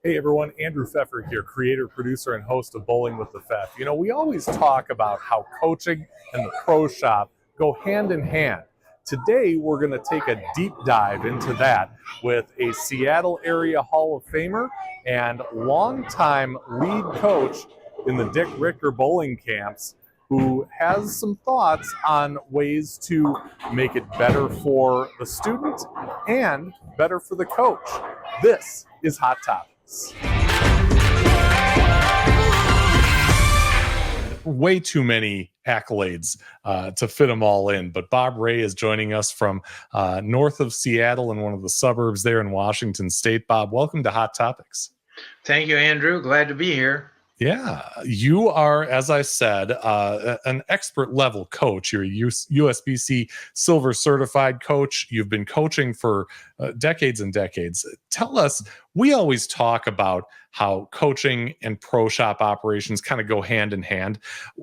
Hey everyone, Andrew Pfeffer here, creator, producer, and host of Bowling with the Pfeff. You know, we always talk about how coaching and the pro shop go hand in hand. Today, we're going to take a deep dive into that with a Seattle area Hall of Famer and longtime lead coach in the Dick Richter bowling camps, who has some thoughts on ways to make it better for the student and better for the coach. This is Hot Topics. Way too many accolades to fit them all in, but Bob Ray is joining us from north of Seattle in one of the suburbs there in Washington State. Bob, welcome to Hot Topics. Thank you, Andrew. Glad to be here. Yeah, you are, as I said, an expert level coach. You're a USBC Silver certified coach. You've been coaching for decades and decades. Tell us, we always talk about how coaching and pro shop operations kind of go hand in hand.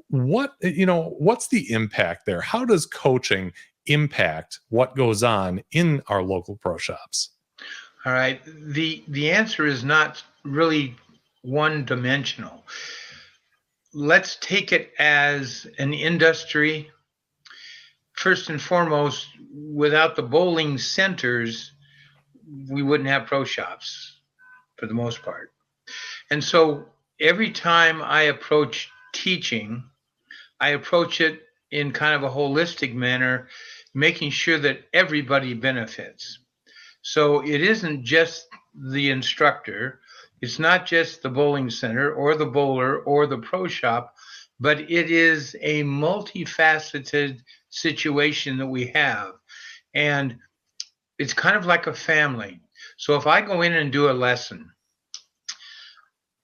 What's the impact there? How does coaching impact what goes on in our local pro shops? All right. The answer is not really one-dimensional. Let's take it as an industry. First and foremost, without the bowling centers, we wouldn't have pro shops for the most part. And so every time I approach teaching, I approach it in kind of a holistic manner, making sure that everybody benefits. So it isn't just the instructor, it's not just the bowling center or the bowler or the pro shop, but it is a multifaceted situation that we have. And it's kind of like a family. So if I go in and do a lesson,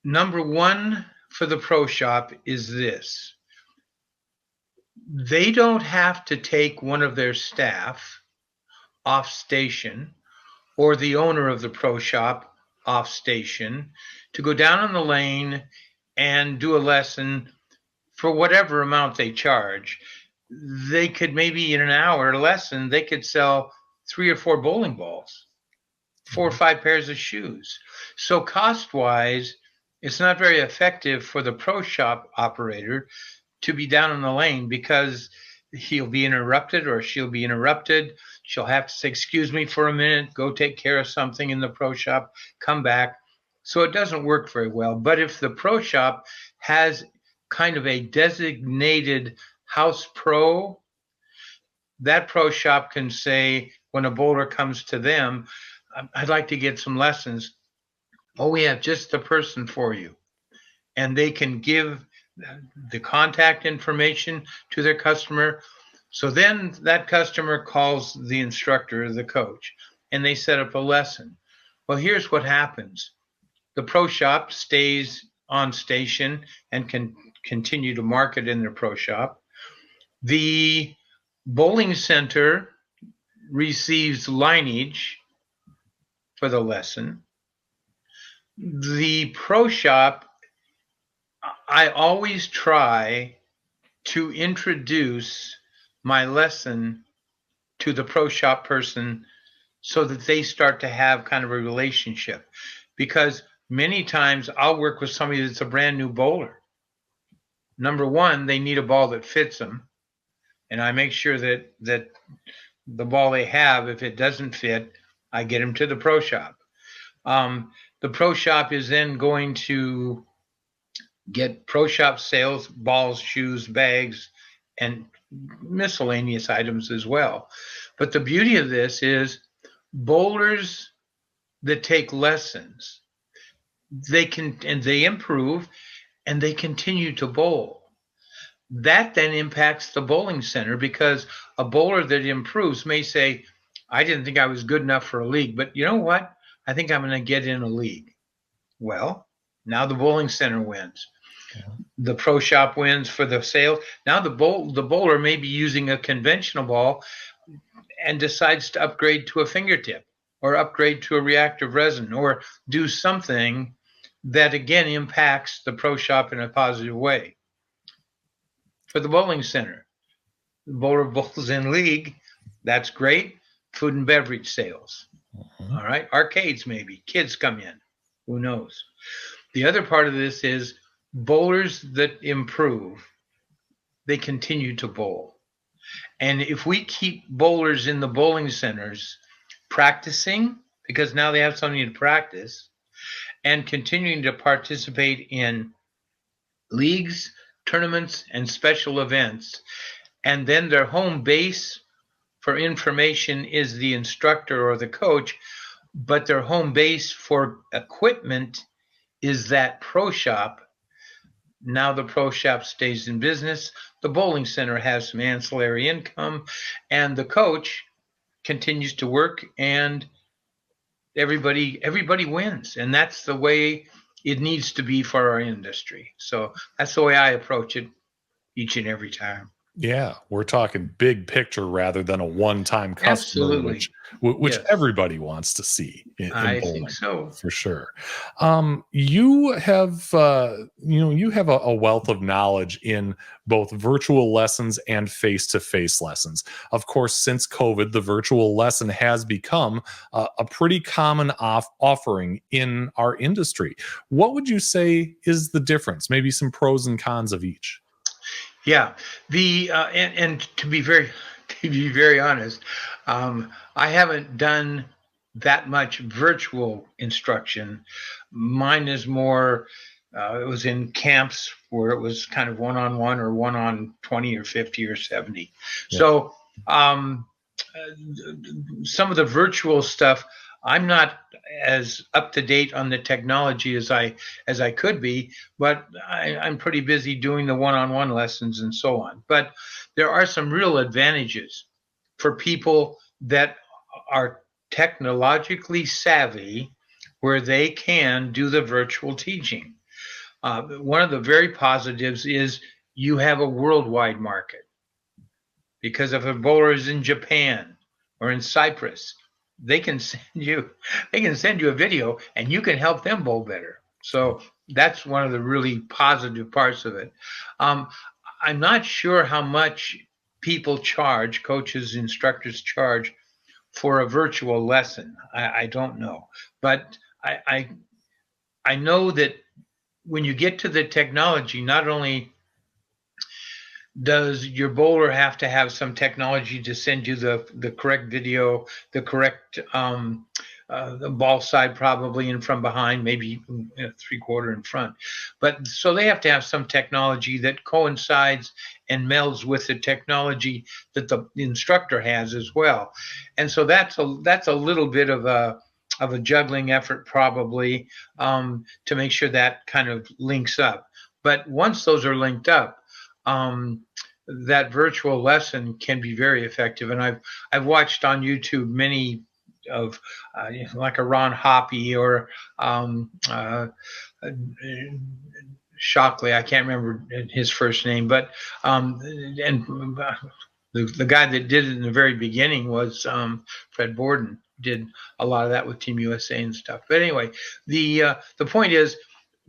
number one for the pro shop is this. They don't have to take one of their staff off station or the owner of the pro shop off station to go down on the lane and do a lesson for whatever amount they charge. They could maybe in an hour lesson, they could sell 3 or 4 bowling balls, 4 or 5 pairs of shoes. So cost-wise, it's not very effective for the pro shop operator to be down on the lane because he'll be interrupted or she'll be interrupted. She'll have to say, excuse me for a minute, go take care of something in the pro shop, come back. So it doesn't work very well. But if the pro shop has kind of a designated house pro, that pro shop can say, when a bowler comes to them, I'd like to get some lessons. Oh, we have just the person for you. And they can give the contact information to their customer. So then that customer calls the instructor, the coach, and they set up a lesson. Well, here's what happens. The pro shop stays on station and can continue to market in their pro shop. The bowling center receives lineage for the lesson. The pro shop, I always try to introduce my lesson to the pro shop person so that they start to have kind of a relationship. Because many times I'll work with somebody that's a brand new bowler. Number one, they need a ball that fits them. And I make sure that the ball they have, if it doesn't fit, I get them to the pro shop. The pro shop is then going to get pro shop sales, balls, shoes, bags, and miscellaneous items as well. But the beauty of this is bowlers that take lessons, they improve and they continue to bowl. That then impacts the bowling center because a bowler that improves may say, I didn't think I was good enough for a league, but you know what? I think I'm going to get in a league. Well, now the bowling center wins. Yeah. The pro shop wins for the sale. Now the bowler may be using a conventional ball and decides to upgrade to a fingertip or upgrade to a reactive resin or do something that again impacts the pro shop in a positive way. For the bowling center, the bowler bowls in league, that's great. Food and beverage sales. Mm-hmm. All right. Arcades, maybe. Kids come in. Who knows? The other part of this is bowlers that improve, they continue to bowl. And if we keep bowlers in the bowling centers practicing, because now they have something to practice, and continuing to participate in leagues, tournaments, and special events, and then their home base for information is the instructor or the coach, but their home base for equipment is that pro shop. Now the pro shop stays in business, the bowling center has some ancillary income, and the coach continues to work, and everybody wins. And that's the way it needs to be for our industry. So that's the way I approach it each and every time. Yeah, we're talking big picture rather than a one-time customer, Absolutely. which Yes, everybody wants to see in I think bowling, so. for sure. You have you have a wealth of knowledge in both virtual lessons and face-to-face lessons. Of course, since COVID, the virtual lesson has become a pretty common offering in our industry. What would you say is the difference? Maybe some pros and cons of each. Yeah, the and to be very honest, I haven't done that much virtual instruction. Mine is more. It was in camps where it was kind of one-on-one or one on 20 or 50 or 70. Yeah. So some of the virtual stuff, I'm not as up to date on the technology as I could be, but I'm pretty busy doing the one-on-one lessons and so on. But there are some real advantages for people that are technologically savvy, where they can do the virtual teaching. One of the very positives is you have a worldwide market, because if a bowler is in Japan or in Cyprus, they can send you a video and you can help them bowl better. So that's one of the really positive parts of it. I'm not sure how much people charge, coaches, instructors charge for a virtual lesson. I don't know, but I know that when you get to the technology, not only does your bowler have to have some technology to send you the correct video, the correct the ball side probably in from behind, maybe 3/4 in front. But so they have to have some technology that coincides and melds with the technology that the instructor has as well. And so that's a little bit of a juggling effort probably, to make sure that kind of links up. But once those are linked up, that virtual lesson can be very effective. And I've watched on YouTube many of like a Ron Hoppe or Shockley. I can't remember his first name, but the guy that did it in the very beginning was Fred Borden. Did a lot of that with Team USA and stuff. But anyway, the point is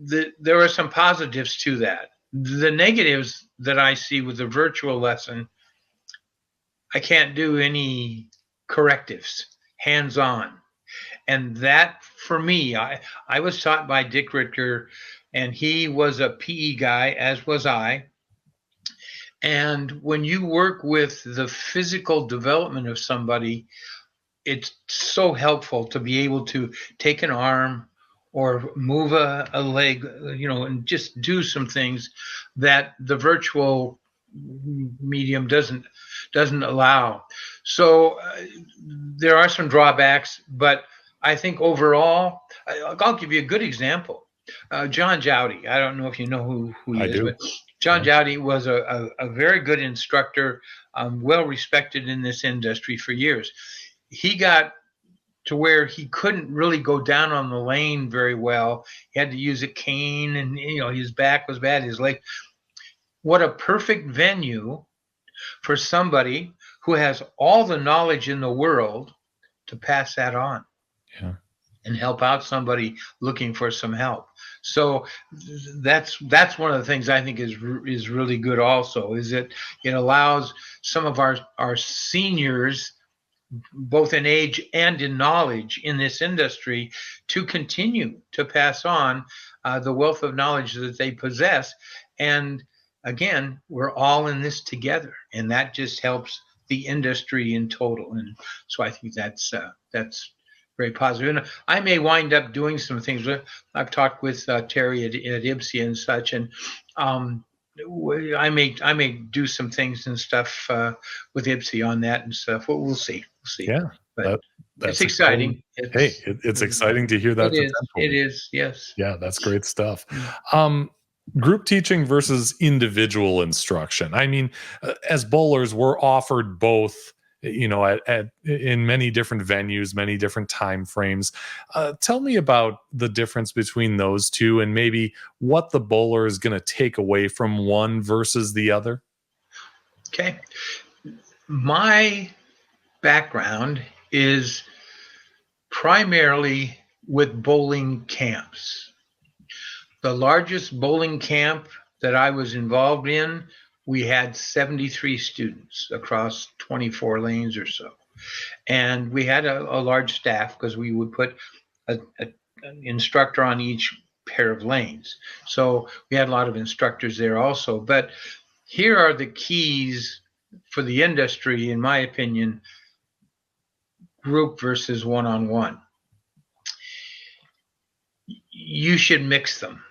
that there are some positives to that. The negatives that I see with the virtual lesson, I can't do any correctives, hands-on. And that, for me, I was taught by Dick Ritker, and he was a PE guy, as was I. And when you work with the physical development of somebody, it's so helpful to be able to take an arm or move a leg, and just do some things that the virtual medium doesn't allow. So there are some drawbacks, but I think overall, I'll give you a good example. John Jowdy. I don't know if you know who he I is, do. but John Jowdy was a very good instructor, well respected in this industry for years. He got to where he couldn't really go down on the lane very well. He had to use a cane, and his back was bad, his leg. What a perfect venue for somebody who has all the knowledge in the world to pass that on. Yeah. And help out somebody looking for some help. So that's one of the things I think is really good. Also, is it allows some of our seniors both in age and in knowledge in this industry, to continue to pass on the wealth of knowledge that they possess. And again, we're all in this together, and that just helps the industry in total. And so I think that's very positive. And I may wind up doing some things. I've talked with Terry at IBSE and such, and I may do some things and stuff with IBSE on that and stuff. We'll see. We'll see. Yeah, But that's it's exciting. It's exciting to hear that. It is. Yes. Yeah, that's great stuff. Group teaching versus individual instruction. I mean, as bowlers, we're offered both, in many different venues, many different time frames. Tell me about the difference between those two, and maybe what the bowler is going to take away from one versus the other. Okay. My background is primarily with bowling camps. The largest bowling camp that I was involved in, we had 73 students across 24 lanes or so. And we had a large staff because we would put an instructor on each pair of lanes. So we had a lot of instructors there also. But here are the keys for the industry, in my opinion: group versus one-on-one. You should mix them.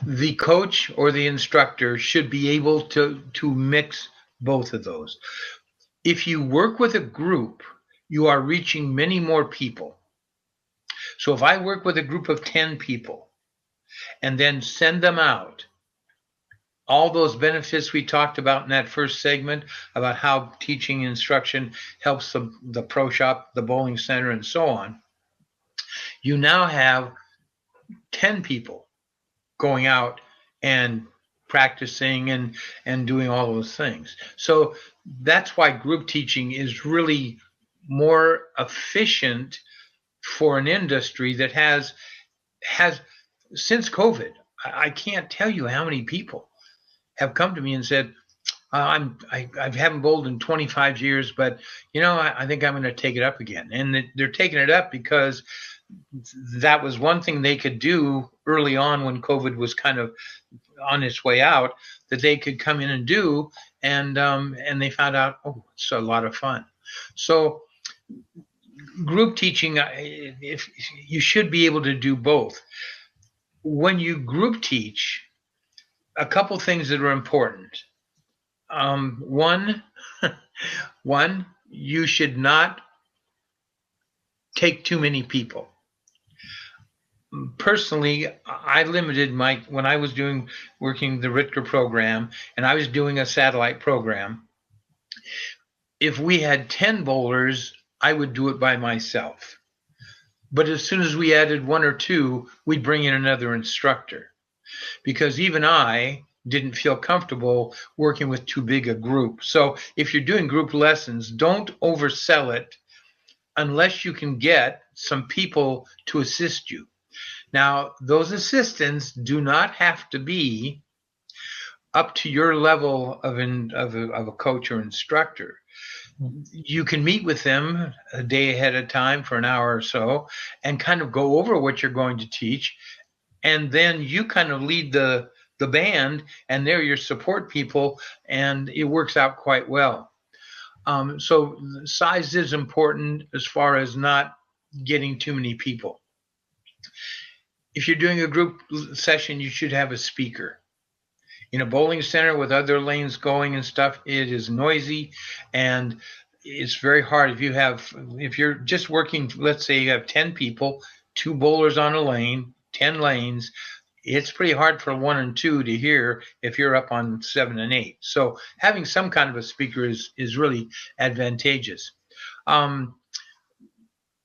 The coach or the instructor should be able to mix both of those. If you work with a group, you are reaching many more people. So if I work with a group of 10 people and then send them out, all those benefits we talked about in that first segment about how teaching instruction helps the pro shop, the bowling center, and so on, you now have 10 people going out and practicing and doing all those things. So that's why group teaching is really more efficient for an industry that has since COVID. I can't tell you how many people have come to me and said, I haven't bowled in 25 years, but I think I'm going to take it up again. And they're taking it up because that was one thing they could do early on when COVID was kind of on its way out, that they could come in and do, and they found out, oh, it's a lot of fun. So group teaching, if you should be able to do both. When you group teach, a couple things that are important. One, you should not take too many people. Personally, I limited when I was working the Ritker program, and I was doing a satellite program. If we had 10 bowlers, I would do it by myself. But as soon as we added 1 or 2, we'd bring in another instructor, because even I didn't feel comfortable working with too big a group. So if you're doing group lessons, don't oversell it unless you can get some people to assist you. Now, those assistants do not have to be up to your level of a coach or instructor. You can meet with them a day ahead of time for an hour or so and kind of go over what you're going to teach. And then you kind of lead the band, and they're your support people, and it works out quite well. So size is important as far as not getting too many people. If you're doing a group session, you should have a speaker. In a bowling center with other lanes going and stuff, it is noisy, and it's very hard. If you're just working, let's say you have 10 people, 2 bowlers on a lane, 10 lanes, it's pretty hard for 1 and 2 to hear if you're up on 7 and 8. So having some kind of a speaker is really advantageous.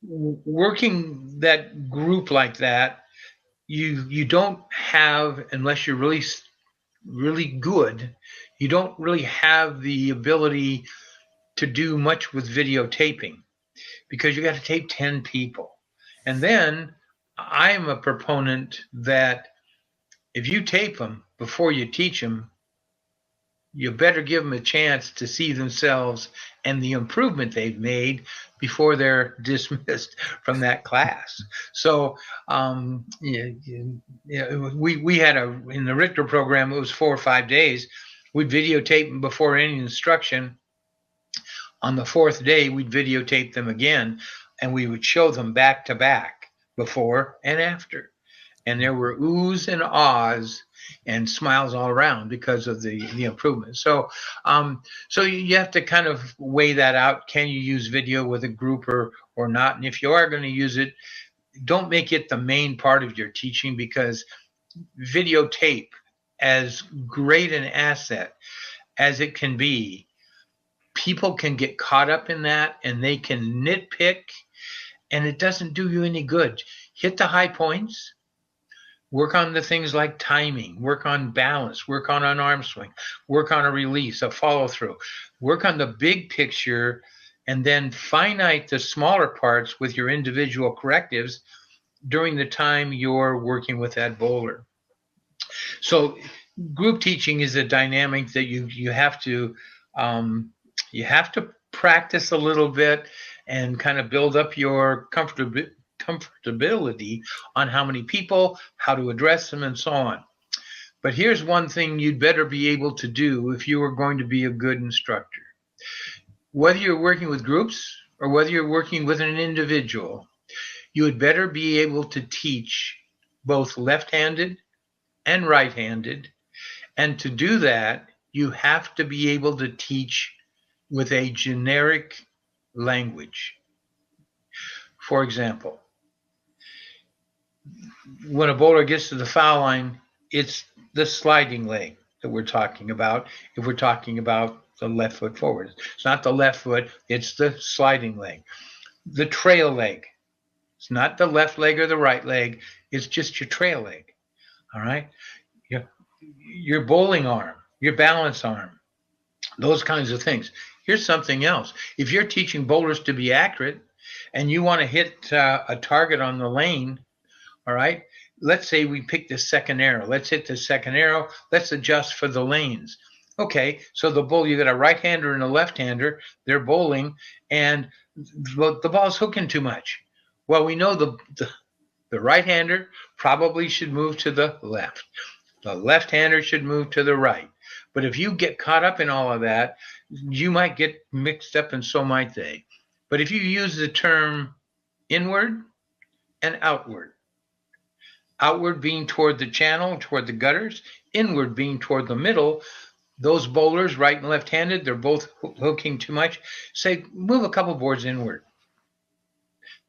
Working that group like that, you don't have, unless you're really, really good, you don't really have the ability to do much with videotaping, because you got to tape 10 people. And then I am a proponent that if you tape them before you teach them, you better give them a chance to see themselves and the improvement they've made before they're dismissed from that class. So we had in the Richter program, it was 4 or 5 days. We'd videotape them before any instruction. On the fourth day, we'd videotape them again, and we would show them back to back, before and after. And there were oohs and ahs and smiles all around because of the improvement. So you have to kind of weigh that out. Can you use video with a group or not? And if you are going to use it, don't make it the main part of your teaching, because videotape, as great an asset as it can be, people can get caught up in that and they can nitpick, and it doesn't do you any good. Hit the high points, work on the things like timing, work on balance, work on an arm swing, work on a release, a follow through, work on the big picture, and then finite the smaller parts with your individual correctives during the time you're working with that bowler. So group teaching is a dynamic that you have to practice a little bit and kind of build up your comfortability on how many people, how to address them, and so on. But here's one thing you'd better be able to do if you are going to be a good instructor. Whether you're working with groups or whether you're working with an individual, you would better be able to teach both left-handed and right-handed. And to do that, you have to be able to teach with a generic language. For example, when a bowler gets to the foul line, it's the sliding leg that we're talking about. If we're talking about the left foot forward, it's not the left foot, it's the sliding leg. The trail leg, it's not the left leg or the right leg, it's just your trail leg. All right? Your bowling arm, your balance arm, those kinds of things. Here's something else. If you're teaching bowlers to be accurate and you want to hit a target on the lane, all right, let's say we pick the second arrow. Let's hit the second arrow. Let's adjust for the lanes. Okay, so the bowl, you got a right-hander and a left-hander. They're bowling, and the ball's hooking too much. Well, we know the right-hander probably should move to the left. The left-hander should move to the right. But if you get caught up in all of that, you might get mixed up, and so might they. But if you use the term inward and outward being toward the channel, toward the gutters, inward being toward the middle, those bowlers, right and left-handed, they're both hooking too much, say, move a couple boards inward.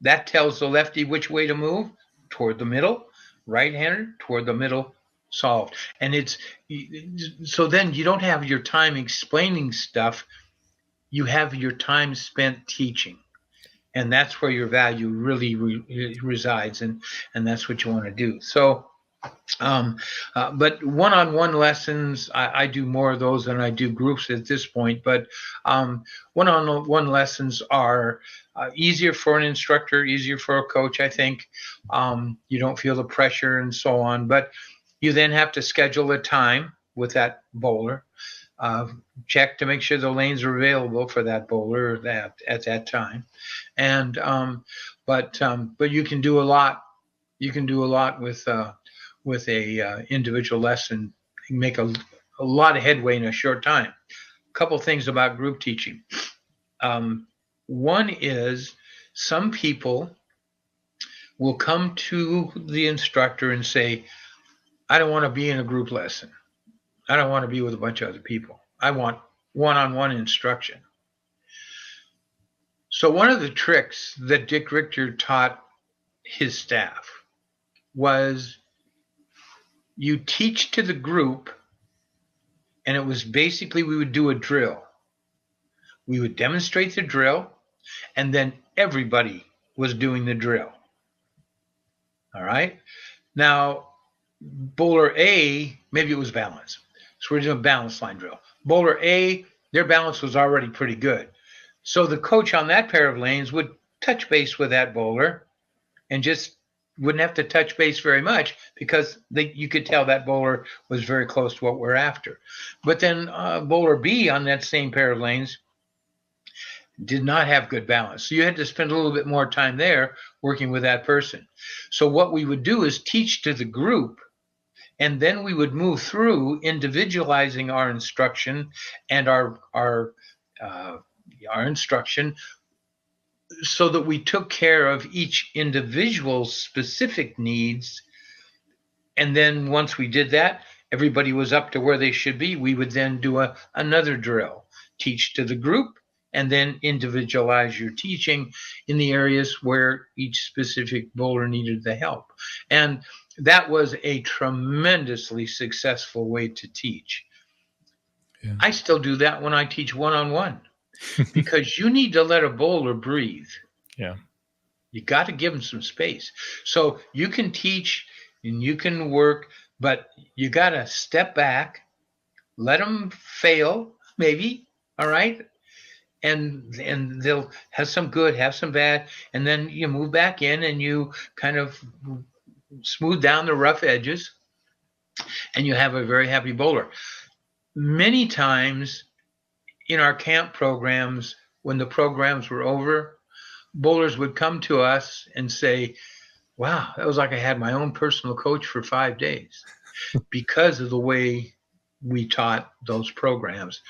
That tells the lefty which way to move, toward the middle, right-hander, toward the middle, solved. And it's so then you don't have your time explaining stuff, you have your time spent teaching, and that's where your value really resides, and that's what you want to do. So but one-on-one lessons, I do more of those than I do groups at this point, but one-on-one lessons are easier for an instructor, easier for a coach, I think. You don't feel the pressure and so on, but you then have to schedule a time with that bowler, check to make sure the lanes are available for that bowler at that time. And but you can do a lot. You can do a lot with a individual lesson. You can make a lot of headway in a short time. A couple things about group teaching. One is some people will come to the instructor and say, I don't want to be in a group lesson. I don't want to be with a bunch of other people. I want one-on-one instruction. So one of the tricks that Dick Richter taught his staff was you teach to the group, and it was basically we would do a drill. We would demonstrate the drill, and then everybody was doing the drill. All right? Now, bowler A, maybe it was balance. So we're doing a balance line drill. Bowler A, their balance was already pretty good. So the coach on that pair of lanes would touch base with that bowler and just wouldn't have to touch base very much because you could tell that bowler was very close to what we're after. But then bowler B on that same pair of lanes did not have good balance. So you had to spend a little bit more time there working with that person. So what we would do is teach to the group, and then we would move through individualizing our instruction and our instruction so that we took care of each individual's specific needs. And then once we did that, everybody was up to where they should be. We would then do another drill, teach to the group, and then individualize your teaching in the areas where each specific bowler needed the help. And that was a tremendously successful way to teach. Yeah. I still do that when I teach one-on-one because you need to let a bowler breathe. Yeah. You got to give them some space. So you can teach and you can work, but you got to step back, let them fail, maybe, all right? And they'll have some good, have some bad, and then you move back in and you kind of smooth down the rough edges, and you have a very happy bowler. Many times in our camp programs, when the programs were over, bowlers would come to us and say, wow, that was like I had my own personal coach for 5 days because of the way we taught those programs.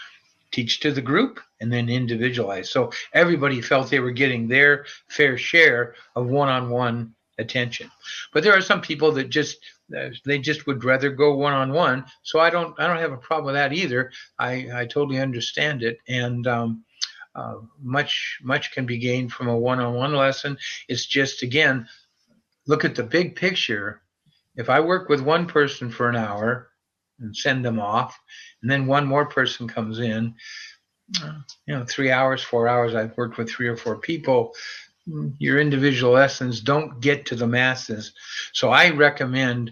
Teach to the group and then individualize. So everybody felt they were getting their fair share of one-on-one attention. But there are some people that just would rather go one-on-one. So I don't have a problem with that either. I totally understand it. And much can be gained from a one-on-one lesson. It's just, again, look at the big picture. If I work with one person for an hour and send them off, and then one more person comes in, 3 hours, 4 hours, I've worked with 3 or 4 people, your individual lessons don't get to the masses. So I recommend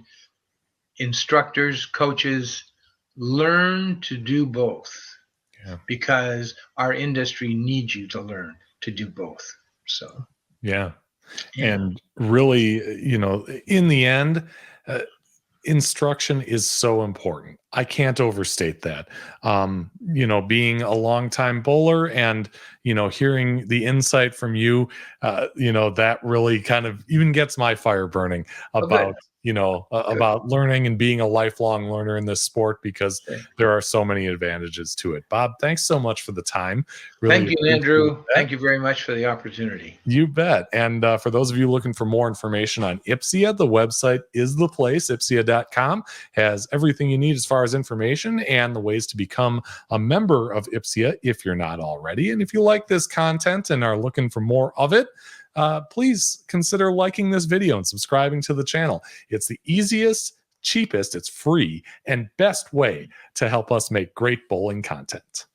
instructors, coaches, learn to do both. Yeah. Because our industry needs you to learn to do both. So, yeah. And really, in the end, instruction is so important. I can't overstate that. Being a longtime bowler and, hearing the insight from you, that really kind of even gets my fire burning about, about learning and being a lifelong learner in this sport, because there are so many advantages to it. Bob, thanks so much for the time. Really Thank you, Andrew. Thank you very much for the opportunity. You bet. And for those of you looking for more information on IPSIA, the website is the place. IPSIA.com has everything you need as far as information and the ways to become a member of IPSIA if you're not already. And if you like this content and are looking for more of it, please consider liking this video and subscribing to the channel. It's the easiest, cheapest, it's free, and best way to help us make great bowling content.